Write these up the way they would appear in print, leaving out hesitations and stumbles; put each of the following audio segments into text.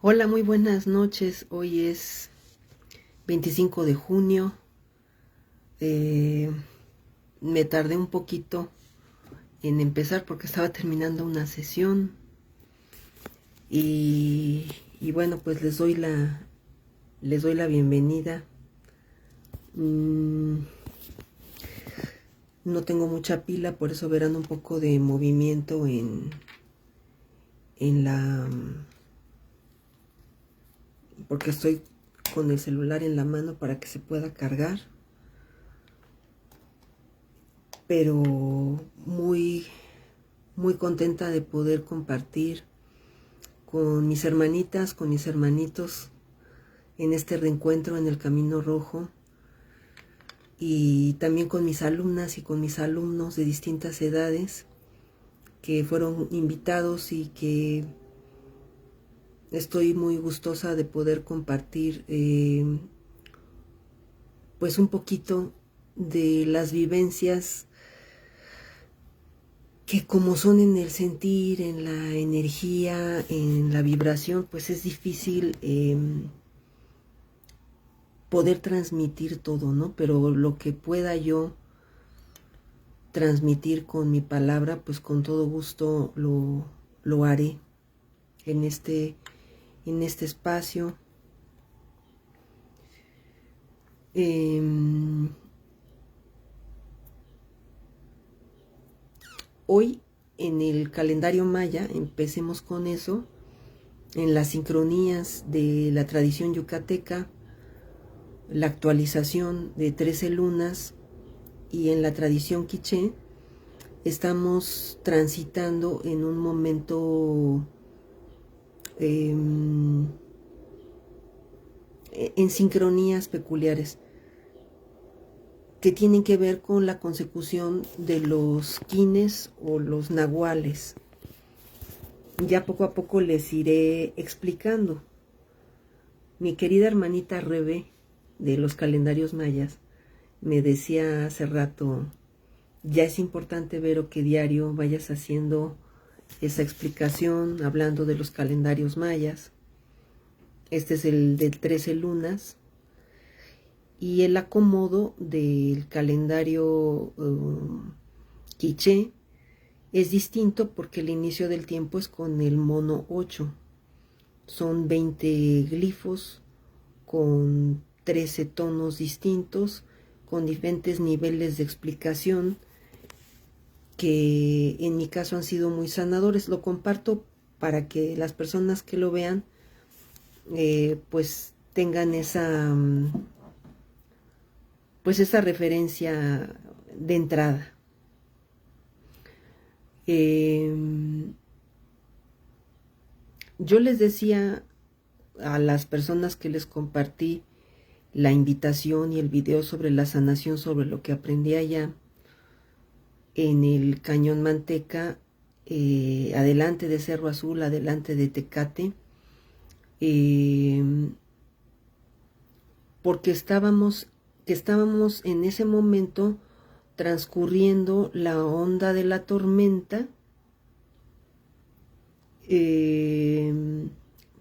Hola, muy buenas noches. Hoy es 25 de junio. Eh, Me tardé un poquito en empezar porque estaba terminando una sesión y bueno, pues les doy la bienvenida. Mm, no tengo mucha pila, por eso verán un poco de movimiento en la porque estoy con el celular en la mano para que se pueda cargar, pero muy muy contenta de poder compartir con mis hermanitas, con mis hermanitos en este reencuentro en el Camino Rojo, y también con mis alumnas y con mis alumnos de distintas edades que fueron invitados y que estoy muy gustosa de poder compartir pues un poquito de las vivencias que, como son en el sentir, en la energía, en la vibración, pues es difícil poder transmitir todo, ¿no? Pero lo que pueda yo transmitir con mi palabra, pues con todo gusto lo haré en este espacio. Hoy en el calendario maya, empecemos con eso, en las sincronías de la tradición yucateca, la actualización de 13 lunas, y en la tradición quiché estamos transitando en un momento en sincronías peculiares que tienen que ver con la consecución de los quines o los nahuales. Ya poco a poco les iré explicando. Mi querida hermanita Rebe de los calendarios mayas me decía hace rato: ya es importante, Vero, que diario vayas haciendo esa explicación, hablando de los calendarios mayas. Este es el de 13 lunas, y el acomodo del calendario quiché es distinto porque el inicio del tiempo es con el mono 8. Son 20 glifos con 13 tonos distintos, con diferentes niveles de explicación, que en mi caso han sido muy sanadores. Lo comparto para que las personas que lo vean pues tengan esa referencia de entrada. Yo les decía a las personas que les compartí la invitación y el video sobre la sanación, sobre lo que aprendí allá en el Cañón Manteca, adelante de Cerro Azul, adelante de Tecate, porque estábamos en ese momento transcurriendo la onda de la tormenta,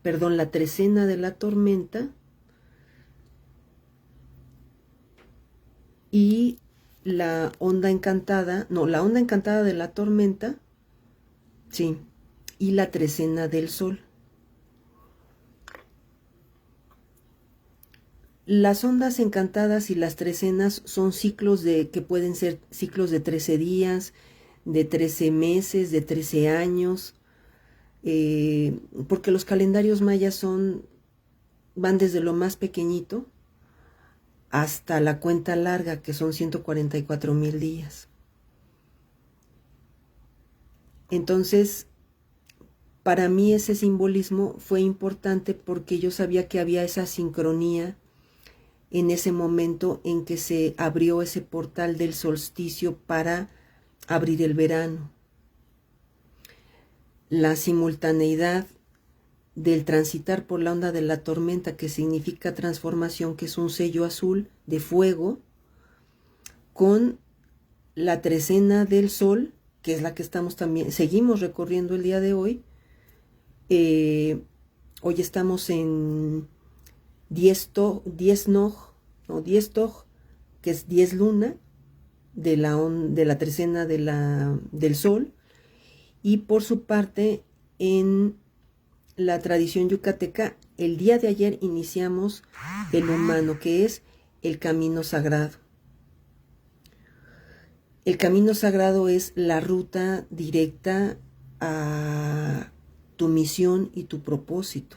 la trecena de la tormenta, y la onda encantada de la tormenta, sí, y la trecena del sol. Las ondas encantadas y las trecenas son ciclos que pueden ser ciclos de 13 días, de 13 meses, de 13 años, porque los calendarios mayas van desde lo más pequeñito hasta la cuenta larga, que son 144,000 días. Entonces, para mí ese simbolismo fue importante porque yo sabía que había esa sincronía en ese momento en que se abrió ese portal del solsticio para abrir el verano. La simultaneidad del transitar por la onda de la tormenta, que significa transformación, que es un sello azul de fuego, con la trecena del sol, que es la que seguimos recorriendo el día de hoy, Hoy estamos en 10 Noj, no, 10 Toj, que es 10 luna de la trecena del sol. Y por su parte, en la tradición yucateca, el día de ayer iniciamos el humano, que es el camino sagrado. El camino sagrado es la ruta directa a tu misión y tu propósito,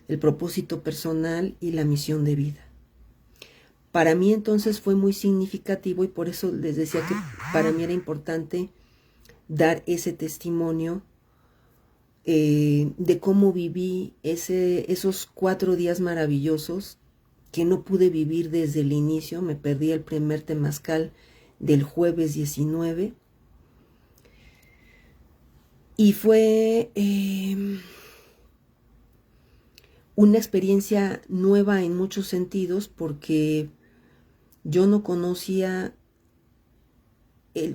el propósito personal y la misión de vida. Para mí entonces fue muy significativo y por eso les decía que para mí era importante dar ese testimonio de cómo viví esos 4 días maravillosos que no pude vivir desde el inicio. Me perdí el primer temazcal del jueves 19 y fue una experiencia nueva en muchos sentidos porque yo no conocía,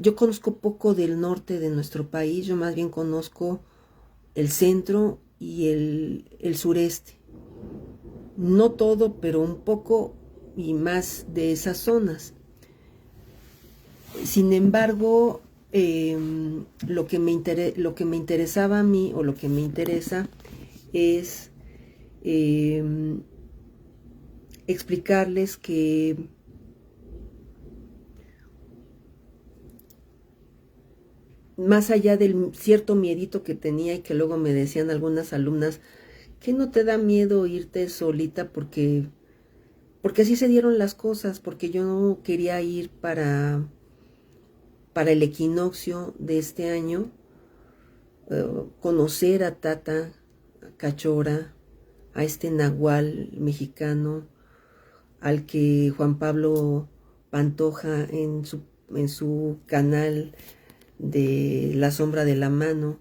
yo conozco poco del norte de nuestro país, yo más bien conozco el centro y el sureste. No todo, pero un poco y más de esas zonas. Sin embargo, lo que me interesaba a mí, o lo que me interesa, es explicarles que más allá del cierto miedito que tenía y que luego me decían algunas alumnas, que no te da miedo irte solita porque así se dieron las cosas, porque yo no quería ir para el equinoccio de este año, conocer a Tata Cachora, a este nahual mexicano, al que Juan Pablo Pantoja en su canal de La Sombra de la Mano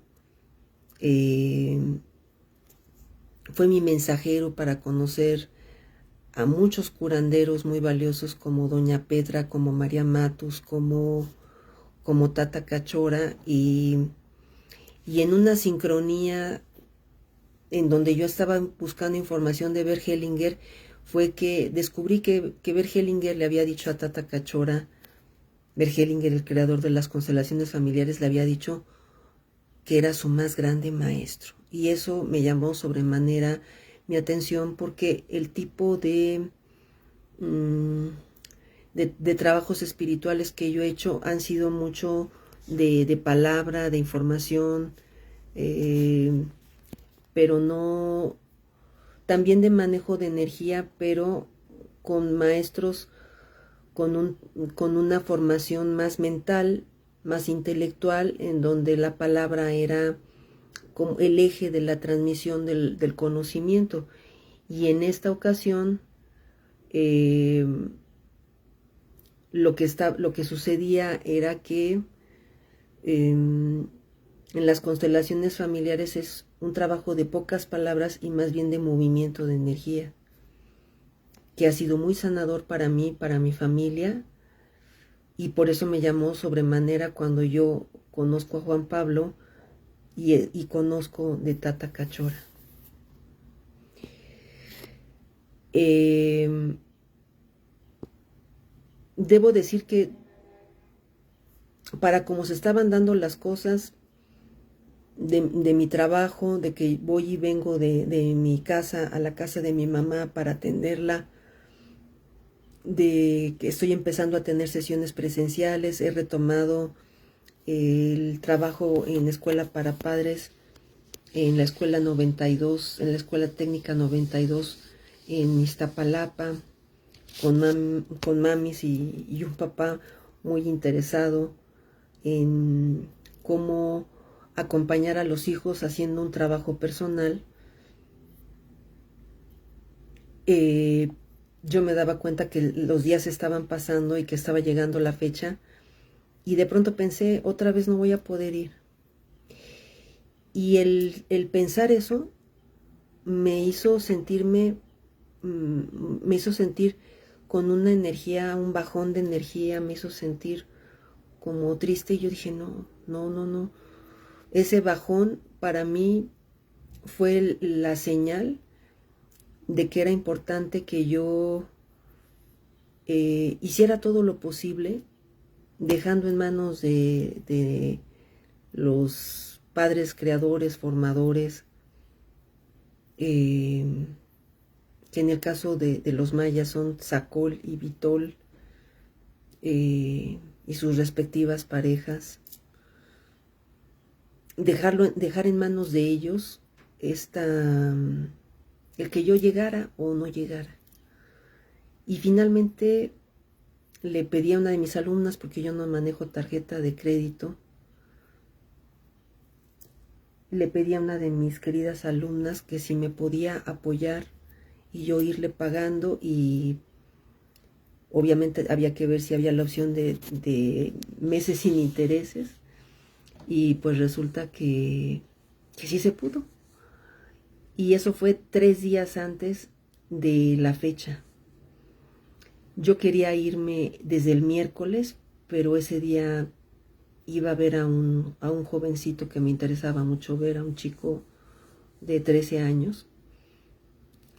fue mi mensajero para conocer a muchos curanderos muy valiosos como Doña Petra, como María Matus, como Tata Cachora, y en una sincronía en donde yo estaba buscando información de Bert Hellinger, fue que descubrí que Bert Hellinger le había dicho a Tata Cachora, Bert Hellinger, el creador de las constelaciones familiares, le había dicho que era su más grande maestro. Y eso me llamó sobremanera mi atención porque el tipo de trabajos espirituales que yo he hecho han sido mucho de palabra, de información, pero no, también de manejo de energía, pero con maestros con una formación más mental, más intelectual, en donde la palabra era como el eje de la transmisión del conocimiento. Y en esta ocasión lo que sucedía era que en las constelaciones familiares es un trabajo de pocas palabras y más bien de movimiento de energía, que ha sido muy sanador para mí, para mi familia, y por eso me llamó sobremanera cuando yo conozco a Juan Pablo y conozco de Tata Cachora. Debo decir que para cómo se estaban dando las cosas de mi trabajo, de que voy y vengo de mi casa a la casa de mi mamá para atenderla, de que estoy empezando a tener sesiones presenciales, he retomado el trabajo en escuela para padres, en la escuela 92, en la escuela técnica 92 en Iztapalapa, con mamis y un papá muy interesado en cómo acompañar a los hijos haciendo un trabajo personal. Yo me daba cuenta que los días estaban pasando y que estaba llegando la fecha, y de pronto pensé, otra vez no voy a poder ir. Y el pensar eso me hizo sentir con una energía, un bajón de energía, me hizo sentir como triste, y yo dije, no. Ese bajón para mí fue la señal de que era importante que yo hiciera todo lo posible, dejando en manos de los padres creadores, formadores, que en el caso de los mayas son Tzakol y Vitol, y sus respectivas parejas, dejar en manos de ellos el que yo llegara o no llegara. Y finalmente le pedí a una de mis alumnas, porque yo no manejo tarjeta de crédito, le pedí a una de mis queridas alumnas que si me podía apoyar y yo irle pagando, y obviamente había que ver si había la opción de meses sin intereses, y pues resulta que sí se pudo. Y eso fue 3 días antes de la fecha. Yo quería irme desde el miércoles, pero ese día iba a ver a un jovencito que me interesaba mucho ver, a un chico de 13 años,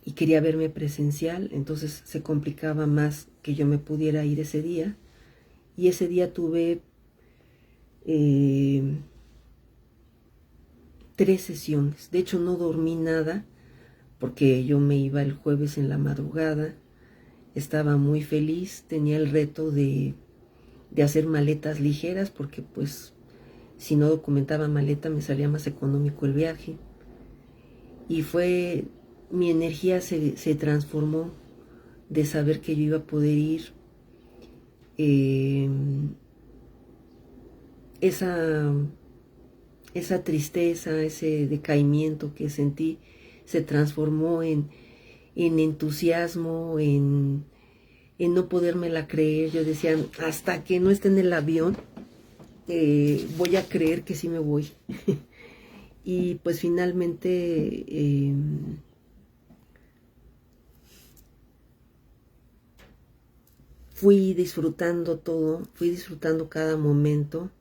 y quería verme presencial, entonces se complicaba más que yo me pudiera ir ese día. Y ese día tuve 3 sesiones. De hecho, no dormí nada, porque yo me iba el jueves en la madrugada. Estaba muy feliz, tenía el reto de hacer maletas ligeras, porque pues si no documentaba maleta me salía más económico el viaje. Y mi energía se transformó de saber que yo iba a poder ir. Esa tristeza, ese decaimiento que sentí, se transformó en entusiasmo, en no podérmela creer. Yo decía, hasta que no esté en el avión, voy a creer que sí me voy. Y pues finalmente fui disfrutando todo, fui disfrutando cada momento,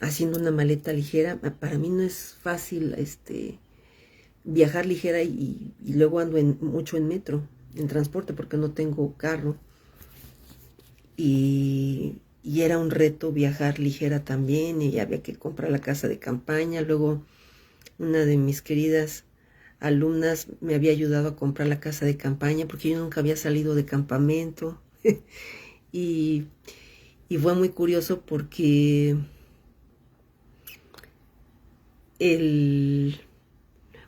haciendo una maleta ligera. Para mí no es fácil viajar ligera, y luego ando mucho en metro, en transporte, porque no tengo carro. Y era un reto viajar ligera también, y había que comprar la casa de campaña. Luego una de mis queridas alumnas me había ayudado a comprar la casa de campaña, porque yo nunca había salido de campamento. y fue muy curioso, porque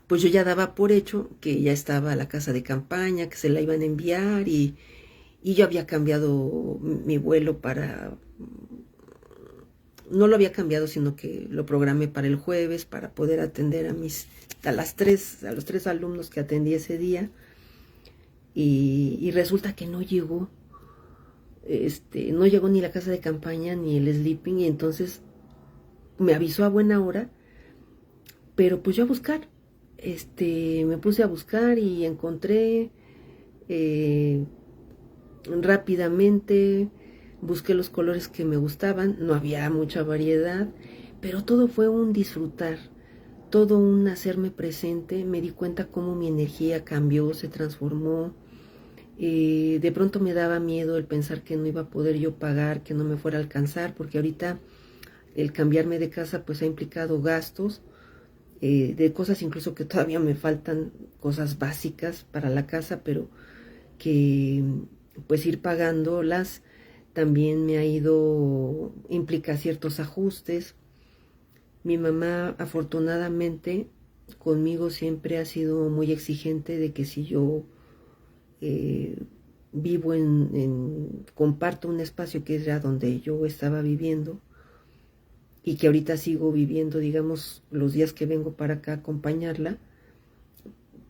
pues yo ya daba por hecho que ya estaba la casa de campaña, que se la iban a enviar, y yo había cambiado mi vuelo no lo había cambiado, sino que lo programé para el jueves, para poder atender a los 3 alumnos que atendí ese día. Y resulta que no llegó, no llegó ni la casa de campaña ni el sleeping, y entonces me avisó a buena hora, pero pues yo a buscar, me puse a buscar y encontré rápidamente. Busqué los colores que me gustaban, no había mucha variedad, pero todo fue un disfrutar, todo un hacerme presente. Me di cuenta cómo mi energía cambió, se transformó. De pronto me daba miedo el pensar que no iba a poder yo pagar, que no me fuera a alcanzar, porque ahorita el cambiarme de casa pues ha implicado gastos, de cosas incluso que todavía me faltan, cosas básicas para la casa, pero que pues ir pagándolas también me ha implica ciertos ajustes. Mi mamá, afortunadamente, conmigo siempre ha sido muy exigente de que si yo vivo comparto un espacio que era donde yo estaba viviendo, y que ahorita sigo viviendo, digamos, los días que vengo para acá a acompañarla,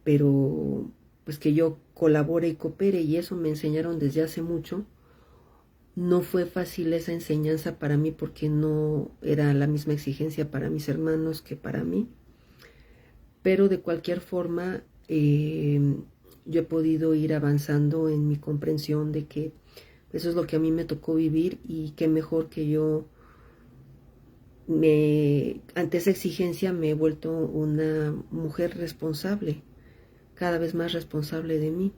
pero pues que yo colabore y coopere, y eso me enseñaron desde hace mucho. No fue fácil esa enseñanza para mí, porque no era la misma exigencia para mis hermanos que para mí, pero de cualquier forma yo he podido ir avanzando en mi comprensión de que eso es lo que a mí me tocó vivir, y qué mejor que yo ante esa exigencia me he vuelto una mujer responsable, cada vez más responsable de mí.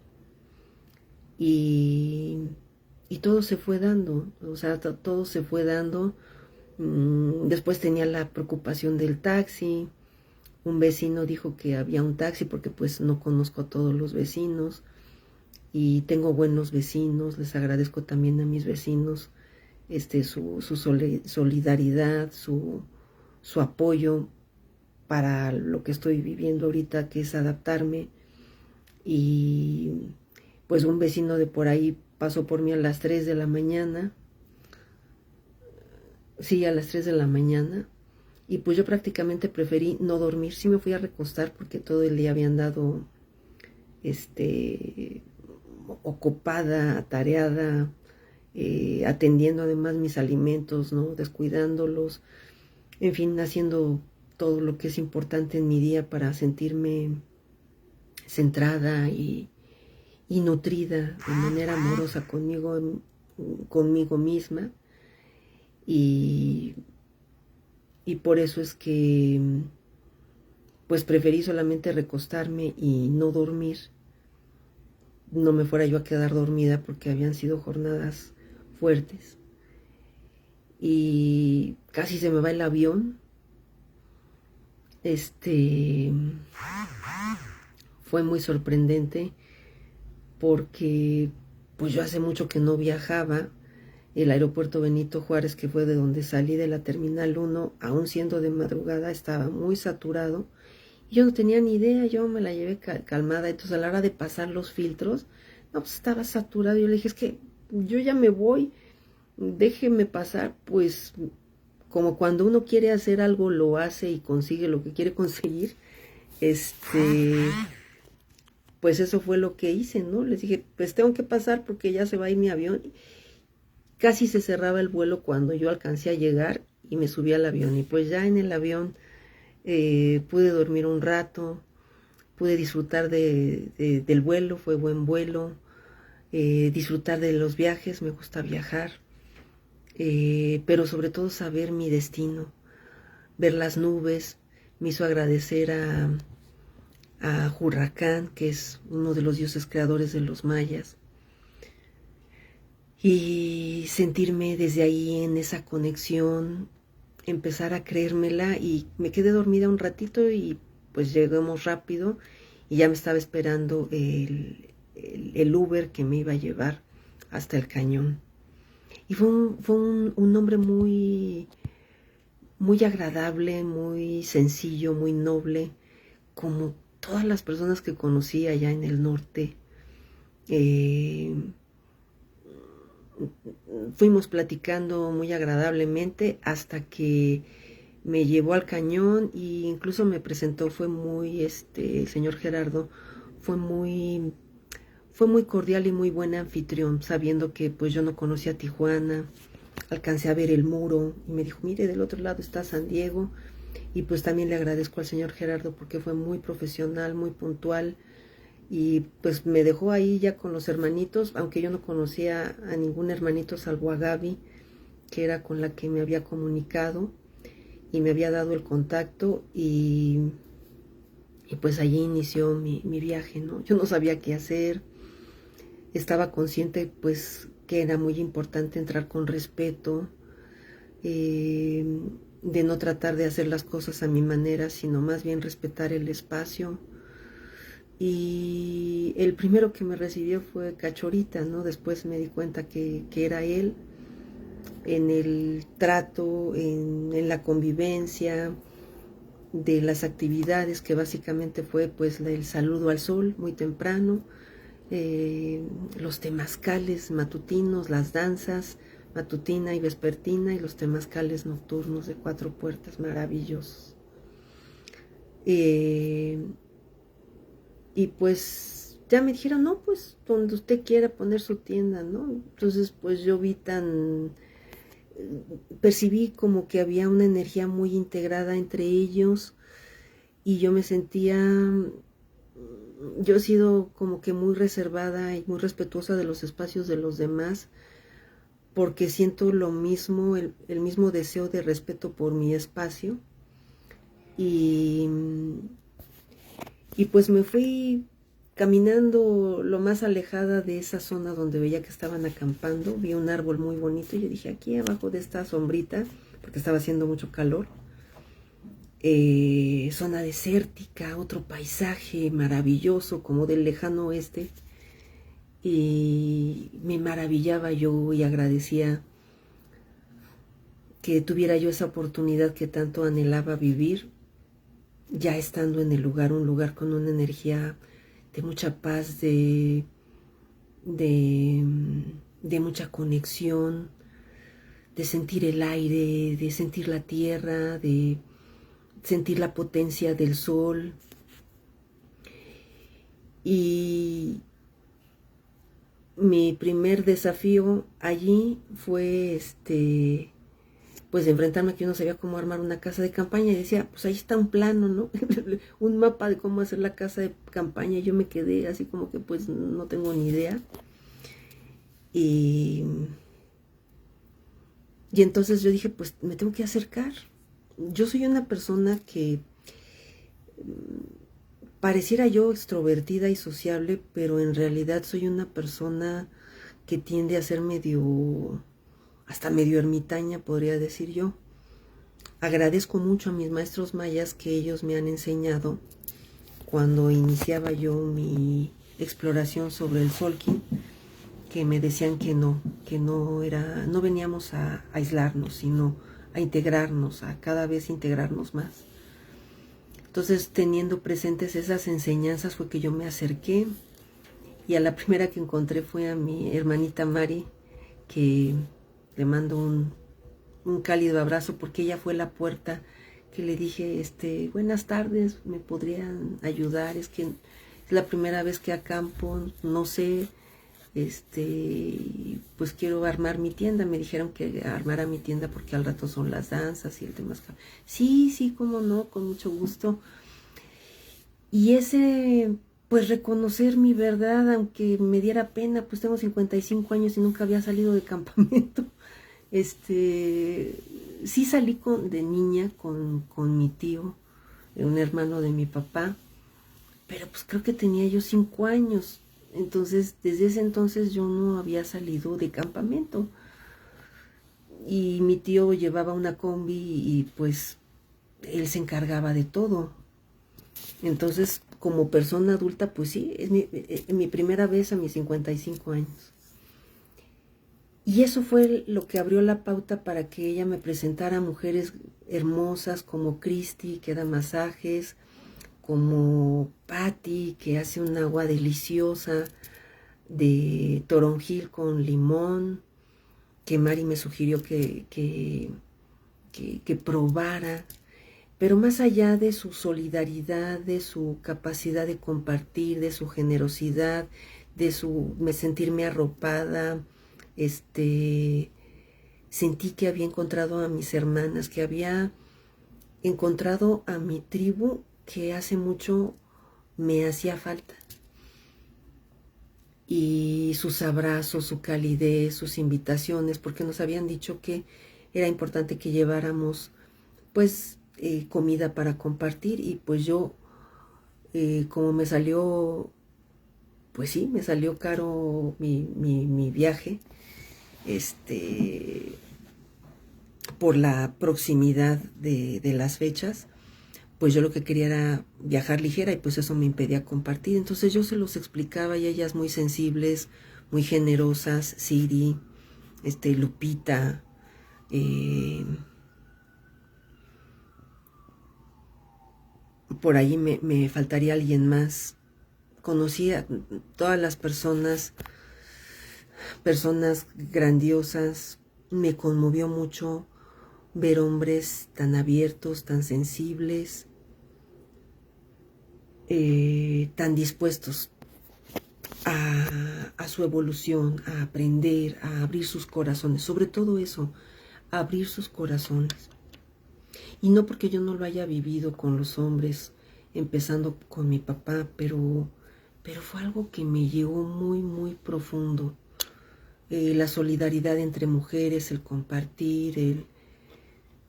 Y, y todo se fue dando, o sea, todo se fue dando. Después tenía la preocupación del taxi. Un vecino dijo que había un taxi porque pues no conozco a todos los vecinos y tengo buenos vecinos, les agradezco también a mis vecinos su solidaridad, su apoyo para lo que estoy viviendo ahorita, que es adaptarme. Y pues un vecino de por ahí pasó por mí a las 3 de la mañana, sí, a las 3 de la mañana, y pues yo prácticamente preferí no dormir. Sí me fui a recostar porque todo el día había andado ocupada, atareada, atendiendo además mis alimentos, ¿no? Descuidándolos, en fin, haciendo todo lo que es importante en mi día para sentirme centrada y nutrida de manera amorosa conmigo misma. Y por eso es que pues preferí solamente recostarme y no dormir. No me fuera yo a quedar dormida porque habían sido jornadas fuertes. Y casi se me va el avión. Fue muy sorprendente porque pues yo hace mucho que no viajaba. El aeropuerto Benito Juárez, que fue de donde salí de la Terminal 1, aún siendo de madrugada, estaba muy saturado. Y yo no tenía ni idea, yo me la llevé calmada. Entonces a la hora de pasar los filtros, no, pues estaba saturado. Yo le dije, es que yo ya me voy, déjeme pasar. Pues como cuando uno quiere hacer algo, lo hace y consigue lo que quiere conseguir. Pues eso fue lo que hice, ¿no? Les dije, pues tengo que pasar porque ya se va a ir mi avión. Casi se cerraba el vuelo cuando yo alcancé a llegar y me subí al avión. Y pues ya en el avión pude dormir un rato, pude disfrutar del vuelo, fue buen vuelo, disfrutar de los viajes, me gusta viajar, pero sobre todo saber mi destino, ver las nubes. Me hizo agradecer a Huracán, que es uno de los dioses creadores de los mayas, y sentirme desde ahí en esa conexión, empezar a creérmela. Y me quedé dormida un ratito y pues llegamos rápido y ya me estaba esperando el Uber que me iba a llevar hasta el cañón. Y fue un hombre muy, muy agradable, muy sencillo, muy noble, como todas las personas que conocí allá en el norte. Fuimos platicando muy agradablemente hasta que me llevó al cañón e incluso me presentó. Fue muy, el señor Gerardo fue muy cordial y muy buen anfitrión, sabiendo que pues yo no conocía Tijuana. Alcancé a ver el muro y me dijo, mire, del otro lado está San Diego. Y pues también le agradezco al señor Gerardo porque fue muy profesional, muy puntual. Y pues me dejó ahí ya con los hermanitos, aunque yo no conocía a ningún hermanito salvo a Gaby, que era con la que me había comunicado y me había dado el contacto. Y pues allí inició mi viaje, ¿no? Yo no sabía qué hacer, estaba consciente pues que era muy importante entrar con respeto, de no tratar de hacer las cosas a mi manera, sino más bien respetar el espacio. Y el primero que me recibió fue Cachorita, ¿no? Después me di cuenta que era él, en el trato, en la convivencia, de las actividades, que básicamente fue pues el saludo al sol muy temprano, los temazcales matutinos, las danzas matutina y vespertina y los temazcales nocturnos de 4 puertas maravillosos. Y pues ya me dijeron, no, pues donde usted quiera poner su tienda, ¿no? Entonces pues yo percibí como que había una energía muy integrada entre ellos y yo me sentía, yo he sido como que muy reservada y muy respetuosa de los espacios de los demás, porque siento lo mismo, el mismo deseo de respeto por mi espacio. Y, y pues me fui caminando lo más alejada de esa zona donde veía que estaban acampando. Vi un árbol muy bonito y yo dije, aquí abajo de esta sombrita, porque estaba haciendo mucho calor, zona desértica, otro paisaje maravilloso como del lejano oeste. Y me maravillaba yo y agradecía que tuviera yo esa oportunidad que tanto anhelaba vivir, ya estando en el lugar, un lugar con una energía de mucha paz, de, de mucha conexión, de sentir el aire, de sentir la tierra, de sentir la potencia del sol. Y mi primer desafío allí fue pues enfrentarme a que yo no sabía cómo armar una casa de campaña y decía, pues ahí está un plano, ¿no? Un mapa de cómo hacer la casa de campaña. Y yo me quedé así como que pues no tengo ni idea. Y entonces yo dije, pues me tengo que acercar. Yo soy una persona que pareciera yo extrovertida y sociable, pero en realidad soy una persona que tiende a ser hasta medio ermitaña, podría decir yo. Agradezco mucho a mis maestros mayas que ellos me han enseñado cuando iniciaba yo mi exploración sobre el Xolquín, que me decían que no veníamos a aislarnos, sino a integrarnos, a cada vez integrarnos más. Entonces, teniendo presentes esas enseñanzas fue que yo me acerqué, y a la primera que encontré fue a mi hermanita Mari, que le mando un cálido abrazo, porque ella fue la puerta que le dije, buenas tardes, ¿me podrían ayudar? Es que es la primera vez que acampo, no sé, pues quiero armar mi tienda. Me dijeron que armara mi tienda porque al rato son las danzas y el tema. Sí, cómo no, con mucho gusto. Y pues reconocer mi verdad, aunque me diera pena, pues tengo 55 años y nunca había salido de campamento. Sí salí de niña con mi tío, un hermano de mi papá, pero pues creo que tenía yo 5 años. Entonces, desde ese entonces yo no había salido de campamento. Y mi tío llevaba una combi y pues él se encargaba de todo. Entonces, como persona adulta, pues sí, es mi primera vez a mis 55 años. Y eso fue lo que abrió la pauta para que ella me presentara a mujeres hermosas como Cristi, que da masajes, como Patty, que hace un agua deliciosa de toronjil con limón, que Mari me sugirió que probara. Pero más allá de su solidaridad, de su capacidad de compartir, de su generosidad, de sentirme arropada, sentí que había encontrado a mis hermanas, que había encontrado a mi tribu que hace mucho me hacía falta. Y sus abrazos, su calidez, sus invitaciones, porque nos habían dicho que era importante que lleváramos pues comida para compartir. Y pues yo, como me salió, pues sí, me salió caro mi viaje, por la proximidad de las fechas, pues yo lo que quería era viajar ligera, y pues eso me impedía compartir. Entonces yo se los explicaba, y ellas muy sensibles, muy generosas, Siri, Lupita, por ahí me faltaría alguien más. Conocí a todas las personas grandiosas. Me conmovió mucho ver hombres tan abiertos, tan sensibles, tan dispuestos a su evolución, a aprender, a abrir sus corazones. Sobre todo eso, a abrir sus corazones. Y no porque yo no lo haya vivido con los hombres, empezando con mi papá, pero fue algo que me llegó muy, muy profundo. la solidaridad entre mujeres, el compartir,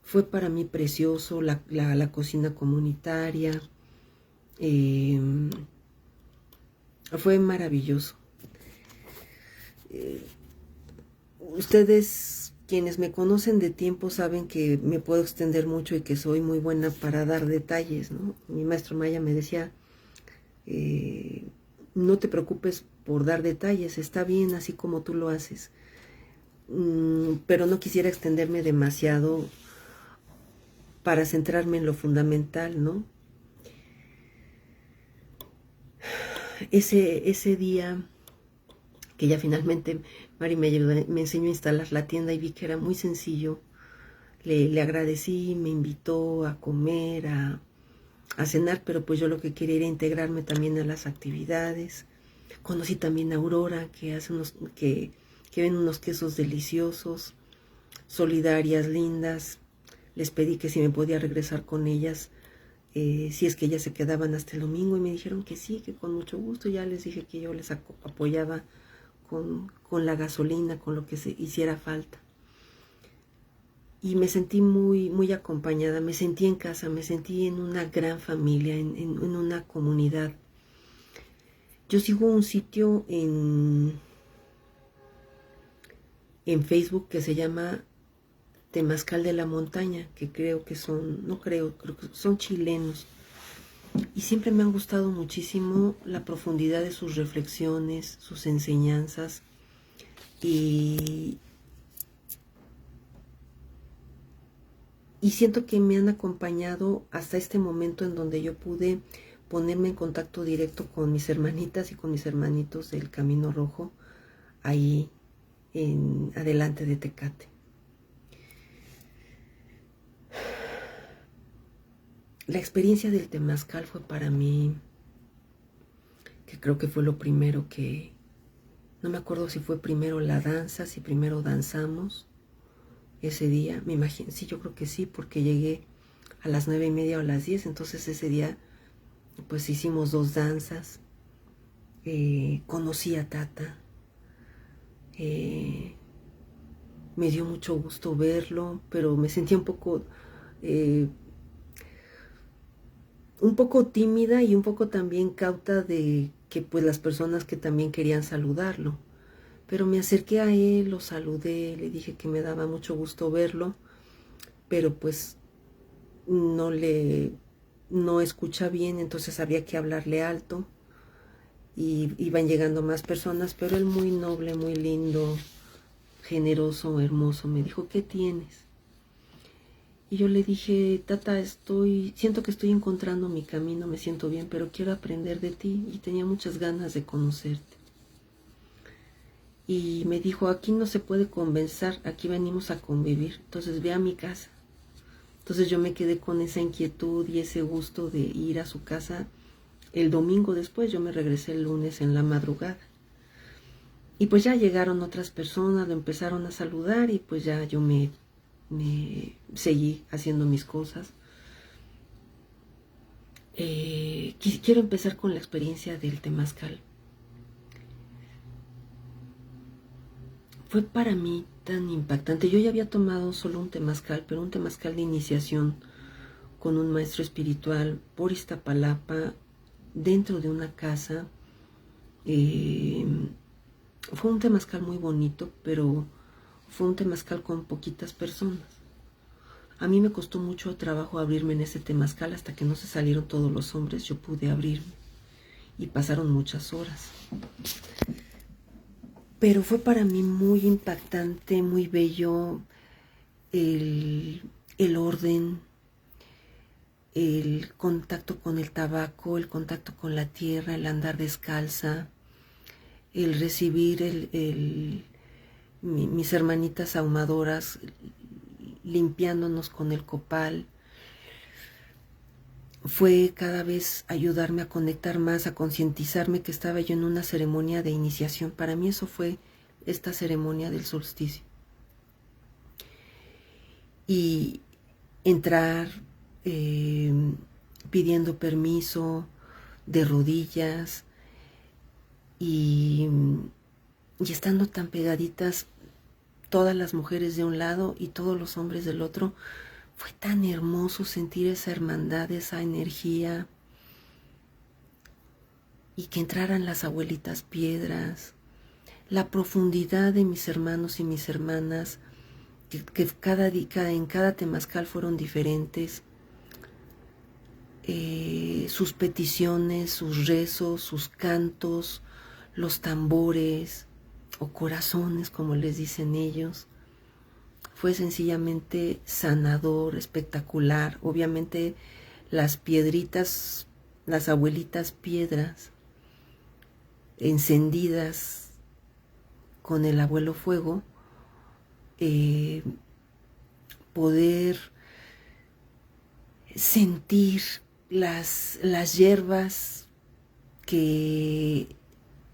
fue para mí precioso, la cocina comunitaria, fue maravilloso. Ustedes, quienes me conocen de tiempo, saben que me puedo extender mucho y que soy muy buena para dar detalles, ¿no? Mi maestro Maya me decía, no te preocupes por dar detalles, está bien así como tú lo haces. Pero no quisiera extenderme demasiado para centrarme en lo fundamental, ¿no? Ese día que ya finalmente Mari me enseñó a instalar la tienda y vi que era muy sencillo, le agradecí, me invitó a comer, a cenar, pero pues yo lo que quería era integrarme también a las actividades. Conocí también a Aurora, que ven unos quesos deliciosos, solidarias, lindas. Les pedí que si me podía regresar con ellas, si es que ellas se quedaban hasta el domingo, y me dijeron que sí, que con mucho gusto. Ya les dije que yo les apoyaba con la gasolina, con lo que se hiciera falta. Y me sentí muy, muy acompañada, me sentí en casa, me sentí en una gran familia, en una comunidad. Yo sigo un sitio en Facebook que se llama Temazcal de la Montaña, que creo que creo que son chilenos. Y siempre me han gustado muchísimo la profundidad de sus reflexiones, sus enseñanzas. Y siento que me han acompañado hasta este momento en donde yo pude ponerme en contacto directo con mis hermanitas y con mis hermanitos del Camino Rojo, ahí en adelante de Tecate. La experiencia del temazcal fue para mí, que creo que fue lo primero que, no me acuerdo si fue primero la danza, si primero danzamos ese día, me imagino, sí, yo creo que sí, porque llegué a las 9:30 o a las 10, entonces ese día pues hicimos 2 danzas, conocí a Tata, me dio mucho gusto verlo, pero me sentía un poco tímida y un poco también cauta de que pues las personas que también querían saludarlo. Pero me acerqué a él, lo saludé, le dije que me daba mucho gusto verlo, pero pues no escucha bien, entonces había que hablarle alto. Y iban llegando más personas, pero él muy noble, muy lindo, generoso, hermoso, me dijo, ¿qué tienes? Y yo le dije, Tata, siento que estoy encontrando mi camino, me siento bien, pero quiero aprender de ti y tenía muchas ganas de conocerte. Y me dijo, aquí no se puede conversar, aquí venimos a convivir, entonces ve a mi casa. Entonces yo me quedé con esa inquietud y ese gusto de ir a su casa el domingo después. Yo me regresé el lunes en la madrugada. Y pues ya llegaron otras personas, lo empezaron a saludar y pues ya yo me seguí haciendo mis cosas. Quiero empezar con la experiencia del temazcal. Fue para mí tan impactante. Yo ya había tomado solo un temazcal, pero un temazcal de iniciación con un maestro espiritual por Iztapalapa, dentro de una casa. Fue un temazcal muy bonito, pero fue un temazcal con poquitas personas. A mí me costó mucho trabajo abrirme en ese temazcal hasta que no se salieron todos los hombres. Yo pude abrirme y pasaron muchas horas. Pero fue para mí muy impactante, muy bello el orden, el contacto con el tabaco, el contacto con la tierra, el andar descalza, el recibir mis hermanitas ahumadoras limpiándonos con el copal. Fue cada vez ayudarme a conectar más, a concientizarme que estaba yo en una ceremonia de iniciación. Para mí eso fue esta ceremonia del solsticio. Y entrar pidiendo permiso, de rodillas, y y estando tan pegaditas todas las mujeres de un lado y todos los hombres del otro, fue tan hermoso sentir esa hermandad, esa energía, y que entraran las abuelitas piedras, la profundidad de mis hermanos y mis hermanas, que en cada temazcal fueron diferentes, sus peticiones, sus rezos, sus cantos, los tambores o corazones, como les dicen ellos. Fue sencillamente sanador, espectacular. Obviamente las piedritas, las abuelitas piedras, encendidas con el abuelo fuego, poder sentir las hierbas que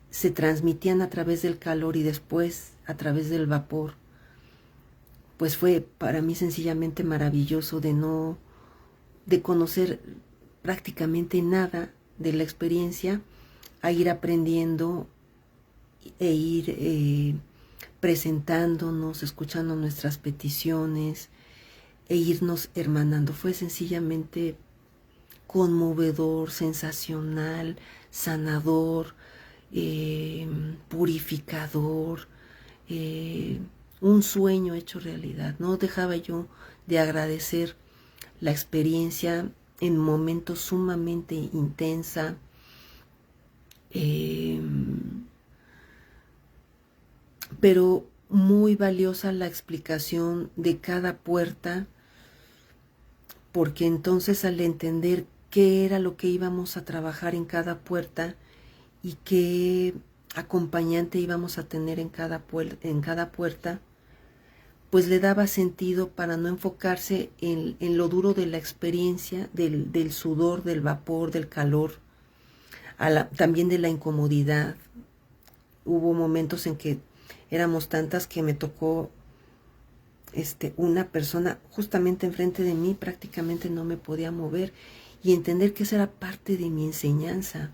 se transmitían a través del calor y después a través del vapor, pues fue para mí sencillamente maravilloso de conocer prácticamente nada de la experiencia, a ir aprendiendo e ir presentándonos, escuchando nuestras peticiones e irnos hermanando. Fue sencillamente conmovedor, sensacional, sanador, purificador, un sueño hecho realidad. No dejaba yo de agradecer la experiencia en momentos sumamente intensa, pero muy valiosa la explicación de cada puerta, porque entonces al entender qué era lo que íbamos a trabajar en cada puerta y qué acompañante íbamos a tener en cada puerta, pues le daba sentido para no enfocarse en lo duro de la experiencia, del sudor, del vapor, del calor, también de la incomodidad. Hubo momentos en que éramos tantas que me tocó una persona justamente enfrente de mí, prácticamente no me podía mover, y entender que esa era parte de mi enseñanza,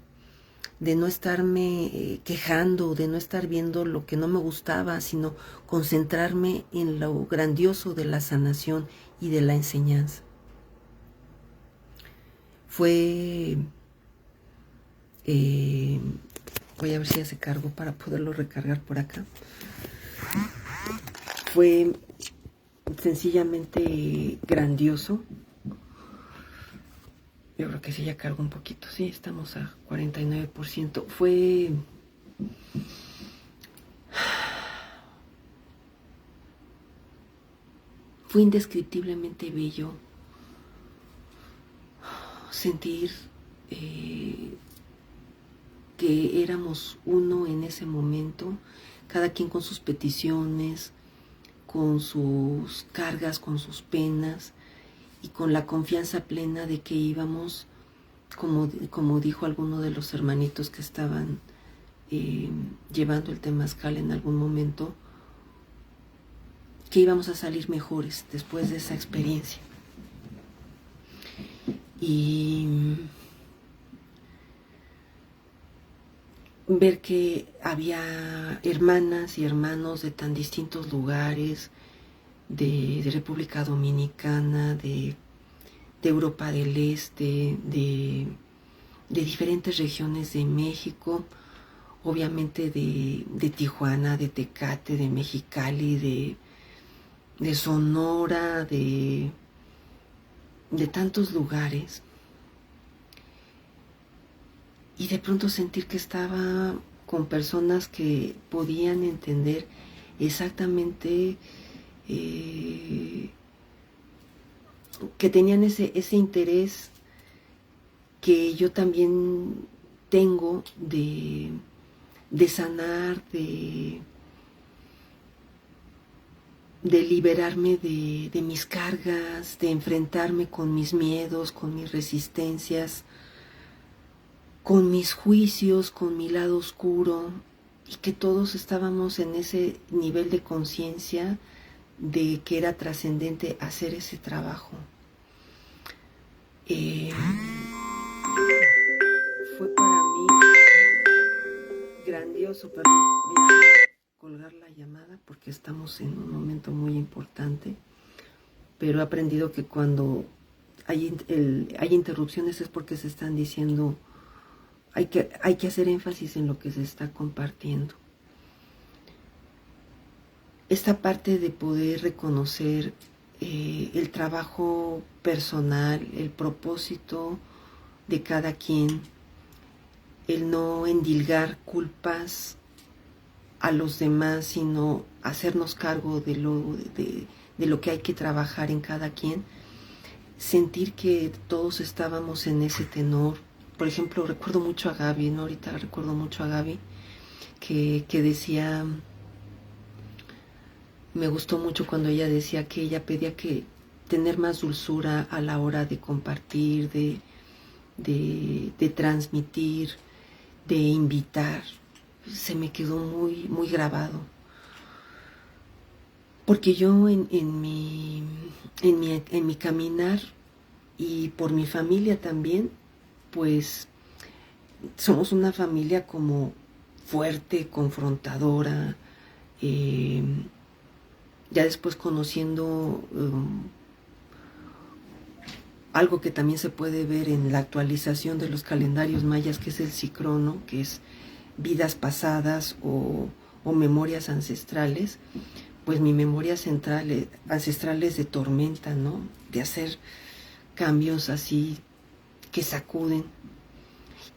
de no estarme quejando, de no estar viendo lo que no me gustaba, sino concentrarme en lo grandioso de la sanación y de la enseñanza. Fue... voy a ver si ya se cargó para poderlo recargar por acá. Fue sencillamente grandioso. Yo creo que sí, ya cargo un poquito. Sí, estamos a 49%. Fue indescriptiblemente bello sentir que éramos uno en ese momento, cada quien con sus peticiones, con sus cargas, con sus penas, y con la confianza plena de que íbamos, como dijo alguno de los hermanitos que estaban llevando el temazcal en algún momento, que íbamos a salir mejores después de esa experiencia. Y ver que había hermanas y hermanos de tan distintos lugares, de República Dominicana, de Europa del Este, de diferentes regiones de México, obviamente de Tijuana, de Tecate, de Mexicali, de Sonora, de tantos lugares, y de pronto sentir que estaba con personas que podían entender exactamente, que tenían ese interés que yo también tengo de sanar, de liberarme de mis cargas, de enfrentarme con mis miedos, con mis resistencias, con mis juicios, con mi lado oscuro, y que todos estábamos en ese nivel de conciencia de que era trascendente hacer ese trabajo. Fue para mí grandioso, perdón. Mira. colgar la llamada porque estamos en un momento muy importante, pero he aprendido que cuando hay interrupciones es porque se están diciendo, hay que hacer énfasis en lo que se está compartiendo. Esta parte de poder reconocer el trabajo personal, el propósito de cada quien, el no endilgar culpas a los demás, sino hacernos cargo de lo que hay que trabajar en cada quien, sentir que todos estábamos en ese tenor. Por ejemplo, recuerdo mucho a Gaby, ¿no? Ahorita recuerdo mucho a Gaby, que decía, me gustó mucho cuando ella decía que ella pedía que tener más dulzura a la hora de compartir, de transmitir, de invitar. Se me quedó muy, muy grabado. Porque yo en mi caminar y por mi familia también, pues somos una familia como fuerte, confrontadora, ya después conociendo algo que también se puede ver en la actualización de los calendarios mayas, que es el Sicrono, que es vidas pasadas o memorias ancestrales. Pues mi memoria ancestral es de tormenta, ¿no? De hacer cambios así que sacuden.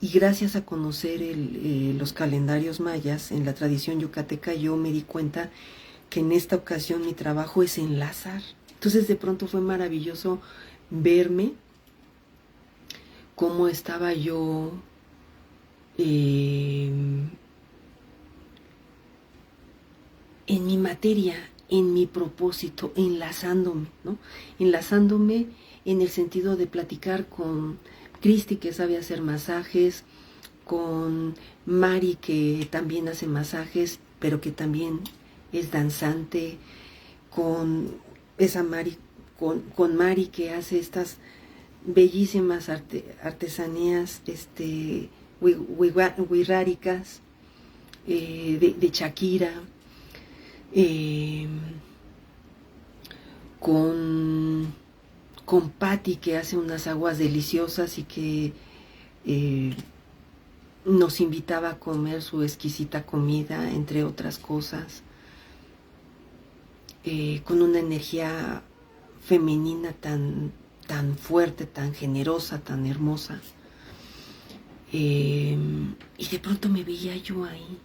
Y gracias a conocer los calendarios mayas en la tradición yucateca, yo me di cuenta que en esta ocasión mi trabajo es enlazar. Entonces de pronto fue maravilloso verme cómo estaba yo en mi materia, en mi propósito, enlazándome, ¿no? Enlazándome en el sentido de platicar con Cristi, que sabe hacer masajes, con Mari, que también hace masajes, pero que también es danzante, con esa Mari, con Mari, que hace estas bellísimas artesanías wixárikas, de Shakira, con Patti, que hace unas aguas deliciosas y que nos invitaba a comer su exquisita comida, entre otras cosas, con una energía femenina tan fuerte, tan generosa, tan hermosa. Y de pronto me veía yo ahí,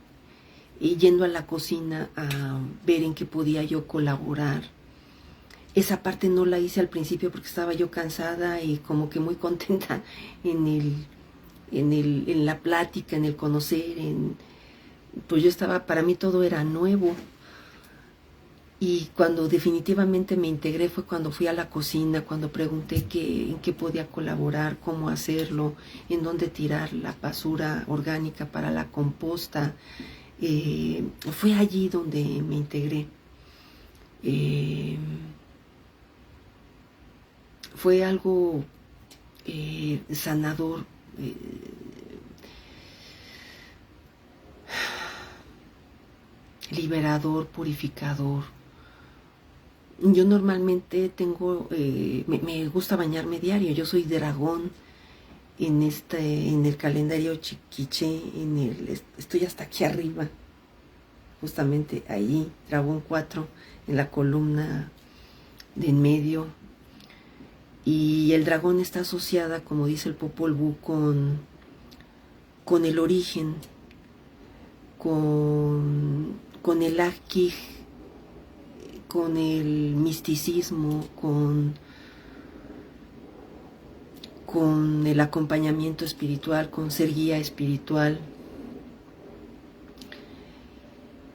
yendo a la cocina a ver en qué podía yo colaborar. Esa parte no la hice al principio porque estaba yo cansada y como que muy contenta en la plática, en el conocer, pues yo estaba, para mí todo era nuevo. Y cuando definitivamente me integré fue cuando fui a la cocina, cuando pregunté en qué podía colaborar, cómo hacerlo, en dónde tirar la basura orgánica para la composta. Fue allí donde me integré. Fue algo sanador, liberador, purificador. Yo normalmente tengo, me gusta bañarme diario. Yo soy dragón en el calendario chiquiche, estoy hasta aquí arriba, justamente ahí, dragón 4, en la columna de en medio. Y el dragón está asociada, como dice el Popol Vuh, con el origen, con el Akij, con el misticismo, con el acompañamiento espiritual, con ser guía espiritual.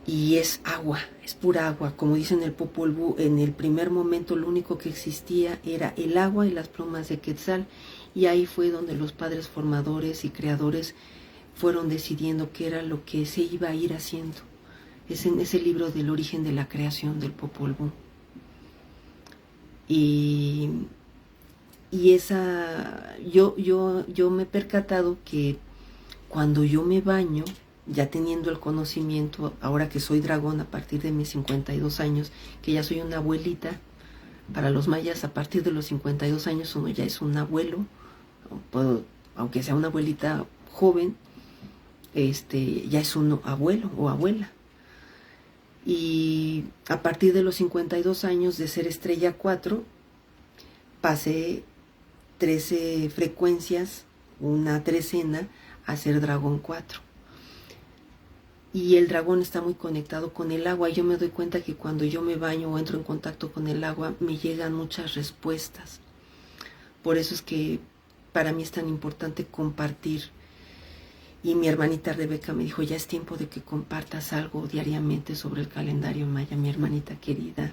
Y es agua, es pura agua. Como dice en el Popol Vuh, en el primer momento lo único que existía era el agua y las plumas de Quetzal. Y ahí fue donde los padres formadores y creadores fueron decidiendo qué era lo que se iba a ir haciendo. Es en ese libro del origen de la creación del Popol Vuh. Y yo me he percatado que cuando yo me baño, ya teniendo el conocimiento, ahora que soy dragón a partir de mis 52 años, que ya soy una abuelita. Para los mayas, a partir de los 52 años uno ya es un abuelo, aunque sea una abuelita joven, ya es uno abuelo o abuela. Y a partir de los 52 años de ser estrella 4, pasé 13 frecuencias, una trecena, a ser dragón 4. Y el dragón está muy conectado con el agua. Yo me doy cuenta que cuando yo me baño o entro en contacto con el agua, me llegan muchas respuestas. Por eso es que para mí es tan importante compartir. Y mi hermanita Rebeca me dijo, ya es tiempo de que compartas algo diariamente sobre el calendario maya. Mi hermanita querida,